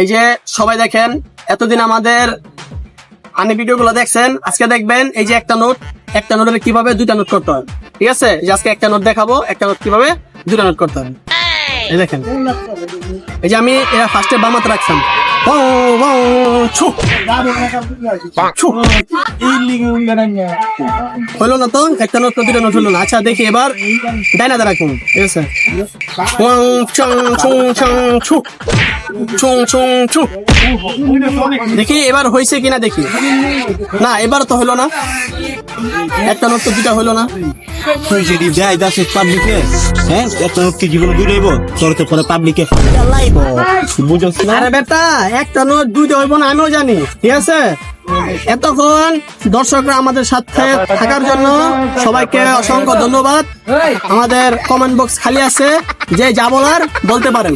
এই যে সবাই দেখেন, এতদিন আমাদের আনি ভিডিওগুলো দেখছেন, আজকে দেখবেন এই যে একটা নোটের কিভাবে দুইটা নোট করতে হয়। ঠিক আছে, যে আজকে একটা নোট দেখাবো, একটা নোট কিভাবে দুইটা নোট করতে হয়। এই দেখেন, এই যে আমি ফার্স্টে বামাতে রাখলাম, হলো না তো, একটা নোট দুইটা নোট হলো না। আচ্ছা দেখি এবার ডাইনাতে রাখুন। ঠিক আছে, দেখি এবার হয়েছে কিনা দেখি। না, এবার তো হলো না, একটা নোট তো দুটা হলো না। তুই যদি যাই দাসে পাবলিকে, হ্যাঁ একটা নোট কি জীবনে বুঝাইব, তোর তো পরে পাবলিকে লাইব, বুঝছ না? আরে বেটা, একটা নোট দুইটা হইব না, আমিও জানি। ঠিক আছে, এতক্ষণ দর্শকরা আমাদের সাথে থাকার জন্য সবাইকে অসংখ্য ধন্যবাদ। আমাদের কমেন্ট বক্স খালি আছে, যে যা বলার বলতে পারেন।